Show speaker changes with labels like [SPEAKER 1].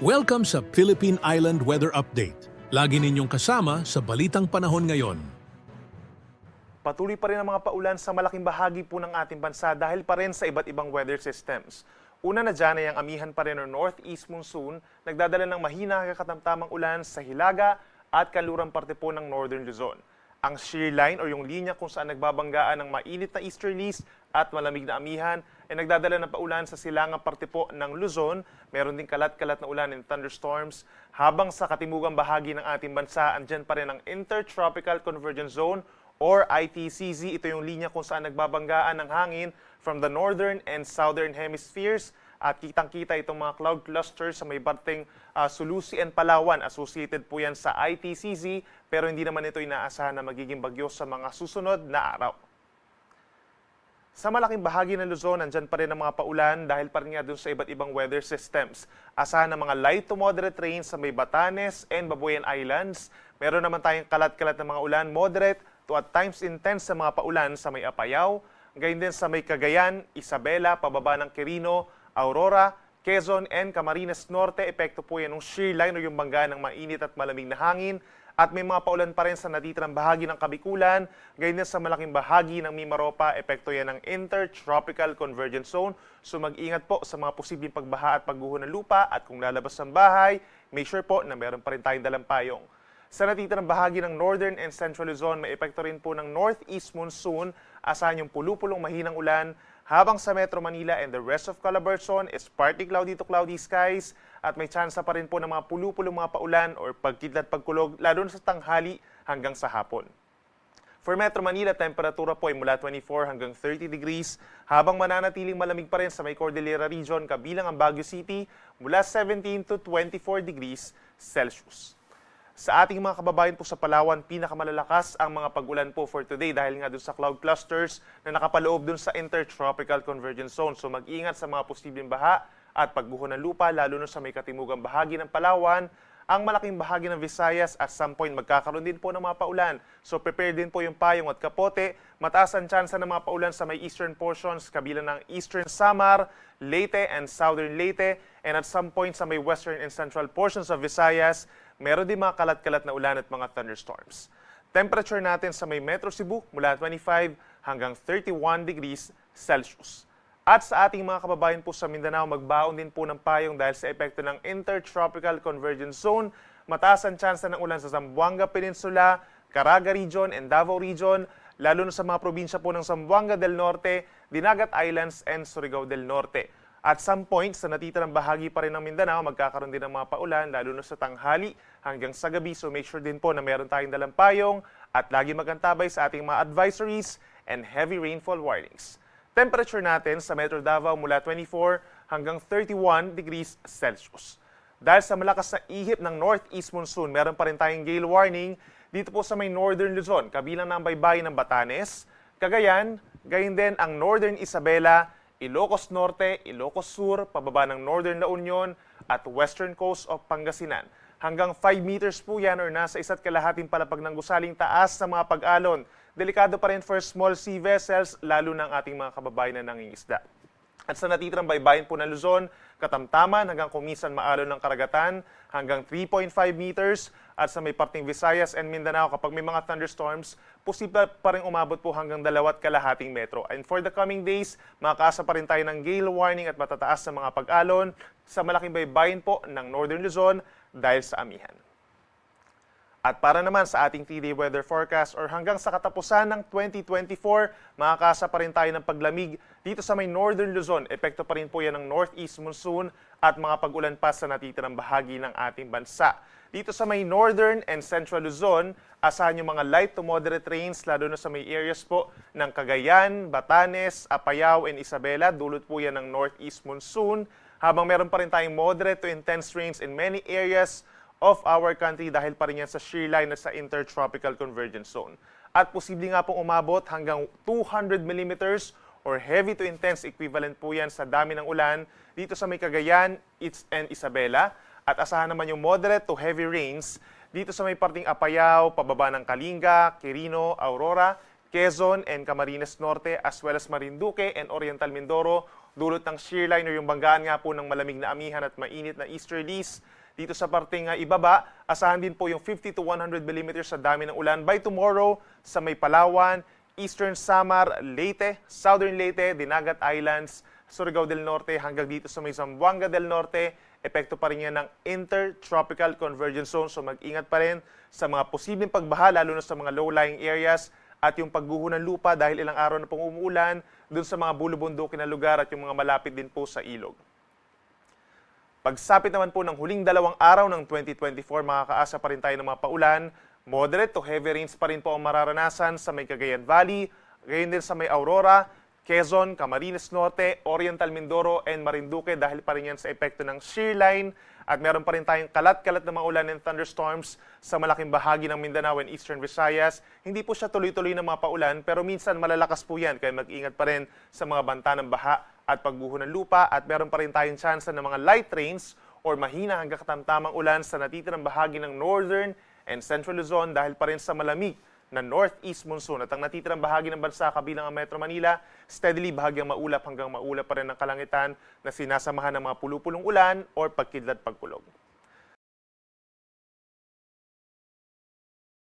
[SPEAKER 1] Welcome sa Philippine Island Weather Update. Lagi ninyong kasama sa Balitang Panahon Ngayon.
[SPEAKER 2] Patuloy pa rin ang mga paulan sa malaking bahagi po ng ating bansa dahil pa rin sa iba't ibang weather systems. Una na dyan ay ang amihan pa rin ng northeast monsoon, nagdadala ng mahina hanggang katamtamang ulan sa Hilaga at kanlurang parte po ng northern Luzon. Ang shear line o yung linya kung saan nagbabanggaan ng mainit na easterlies at malamig na amihan ay nagdadala ng paulan sa silangang parte po ng Luzon. Meron din kalat-kalat na ulan and thunderstorms. Habang sa katimugang bahagi ng ating bansa, andyan pa rin ang Intertropical Convergence Zone or ITCZ. Ito yung linya kung saan nagbabanggaan ng hangin from the northern and southern hemispheres. At kitang-kita itong mga cloud clusters sa may parteng Sulusi and Palawan. Associated po yan sa ITCZ, pero hindi naman ito inaasahan na magiging bagyo sa mga susunod na araw. Sa malaking bahagi ng Luzon, nandyan pa rin ang mga paulan dahil pa rin nga dun sa iba't ibang weather systems. Asahan ng mga light to moderate rain sa may Batanes and Babuyan Islands. Meron naman tayong kalat-kalat na mga ulan, moderate to at times intense sa mga paulan sa may Apayao. Gayun din sa may Cagayan, Isabela, pababa ng Quirino, Aurora, Quezon, and Camarines Norte. Epekto po yan ng shear line o yung bangga ng mainit at malamig na hangin. At may mga paulan pa rin sa natitirang bahagi ng Kabikulan. Ganyan sa malaking bahagi ng Mimaropa, epekto yan ng Intertropical Convergence Zone. So mag-ingat po sa mga posibleng pagbaha at pagguho ng lupa. At kung lalabas ng bahay, make sure po na meron pa rin tayong dalang payong. Sa natitirang bahagi ng Northern and Central Luzon, may epekto rin po ng Northeast Monsoon. Asahan yung pulupulong mahinang ulan. Habang sa Metro Manila and the rest of Calabarzon is partly cloudy to cloudy skies at may tsansa pa rin po ng mga pulupulong mga paulan or pagkidlat pagkulog lalo na sa tanghali hanggang sa hapon. For Metro Manila, temperatura po ay mula 24 hanggang 30 degrees habang mananatiling malamig pa rin sa may Cordillera region kabilang ang Baguio City mula 17 to 24 degrees Celsius. Sa ating mga kababayan po sa Palawan, pinakamalalakas ang mga pag-ulan po for today dahil nga dun sa cloud clusters na nakapaloob dun sa Intertropical Convergence Zone. So mag-ingat sa mga posibleng baha at pagguho ng lupa lalo na sa may katimugang bahagi ng Palawan. Ang malaking bahagi ng Visayas at some point magkakaroon din po ng mga paulan. So prepare din po yung payong at kapote. Mataas ang tsansa ng mga paulan sa may eastern portions kabilang ng Eastern Samar, Leyte and Southern Leyte. And at some point sa may western and central portions of Visayas, meron din mga kalat-kalat na ulan at mga thunderstorms. Temperature natin sa may Metro Cebu mula 25 hanggang 31 degrees Celsius. At sa ating mga kababayan po sa Mindanao, magbaon din po ng payong dahil sa epekto ng Intertropical Convergence Zone. Mataas ang tsansa ng ulan sa Zamboanga Peninsula, Caraga Region and Davao Region, lalo na sa mga probinsya po ng Zamboanga del Norte, Dinagat Islands and Surigao del Norte. At some point, sa natitirang bahagi pa rin ng Mindanao, magkakaroon din ng mga paulan, lalo na sa tanghali hanggang sa gabi. So make sure din po na meron tayong dalang payong at lagi magantabay sa ating mga advisories and heavy rainfall warnings. Temperature natin sa Metro Davao mula 24 hanggang 31 degrees Celsius. Dahil sa malakas na ihip ng northeast monsoon, meron pa rin tayong gale warning dito po sa may northern Luzon, kabilang ng baybayin ng Batanes, Cagayan, gayon din ang northern Isabela, Ilocos Norte, Ilocos Sur, pababa ng Northern La Union at western coast of Pangasinan. Hanggang 5 meters po yan or nasa 1.5 palapag ng gusaling taas sa mga pag-alon. Delikado pa rin for small sea vessels, lalo ng ating mga kababayan na nangingisda. At sa natitirang baybayin po ng Luzon, katamtaman hanggang kumisan maalon ng karagatan hanggang 3.5 meters at sa may parting Visayas and Mindanao kapag may mga thunderstorms, posible pa rin umabot po hanggang 2.5 metro. And for the coming days, makakaasa pa rin tayo ng gale warning at matataas sa mga pag-alon sa malaking baybayin po ng Northern Luzon dahil sa amihan. At para naman sa ating 3-day weather forecast or hanggang sa katapusan ng 2024, makakasa pa rin tayo ng paglamig dito sa may Northern Luzon. Epekto pa rin po yan ng Northeast Monsoon at mga pag-ulan pa sa natitirang bahagi ng ating bansa. Dito sa may Northern and Central Luzon, asahan yung mga light to moderate rains lalo na sa may areas po ng Cagayan, Batanes, Apayao, and Isabela. Dulot po yan ng Northeast Monsoon. Habang meron pa rin tayong moderate to intense rains in many areas of our country dahil pa rin yan sa shear line at sa Intertropical Convergence Zone. At posible nga pong umabot hanggang 200 millimeters or heavy to intense equivalent po yan sa dami ng ulan dito sa may Cagayan and Isabela. At asahan naman yung moderate to heavy rains dito sa may parting Apayao, pababa ng Kalinga, Quirino, Aurora, Quezon and Camarines Norte as well as Marinduque and Oriental Mindoro dulot ng shear line o yung banggaan nga po ng malamig na amihan at mainit na easterlies. Dito sa parteng ibaba, asahan din po yung 50 to 100 millimeters sa dami ng ulan by tomorrow sa may Palawan, Eastern Samar, Leyte, Southern Leyte, Dinagat Islands, Surigao del Norte hanggang dito sa may Zamboanga del Norte. Epekto pa rin yan ng Intertropical Convergence Zone, so mag-ingat pa rin sa mga posibleng pagbaha lalo na sa mga low-lying areas at yung pagguho ng lupa dahil ilang araw na pong umuulan dun sa mga bulubundukin na lugar at yung mga malapit din po sa ilog. Pagsapit naman po ng huling 2 araw ng 2024, makakaasa pa rin tayo ng mga paulan. Moderate to heavy rains pa rin po ang mararanasan sa may Cagayan Valley, gayon din sa may Aurora, Quezon, Camarines Norte, Oriental Mindoro, and Marinduque dahil pa rin yan sa epekto ng shear line. At meron pa rin tayong kalat-kalat na mga ulan and thunderstorms sa malaking bahagi ng Mindanao and Eastern Visayas. Hindi po siya tuloy-tuloy na mga paulan pero minsan malalakas po yan kaya mag-ingat pa rin sa mga banta ng baha at pagguho ng lupa. At meron pa rin tayong chance ng mga light rains or mahina hanggang katamtamang ulan sa natitirang bahagi ng Northern and Central Luzon dahil pa rin sa malamig na northeast monsoon. At ang natitirang bahagi ng bansa kabilang ang Metro Manila, steadily bahagyang maulap hanggang maulap pa rin ang kalangitan na sinasamahan ng mga pulupulong ulan or pagkidlat pagkulog.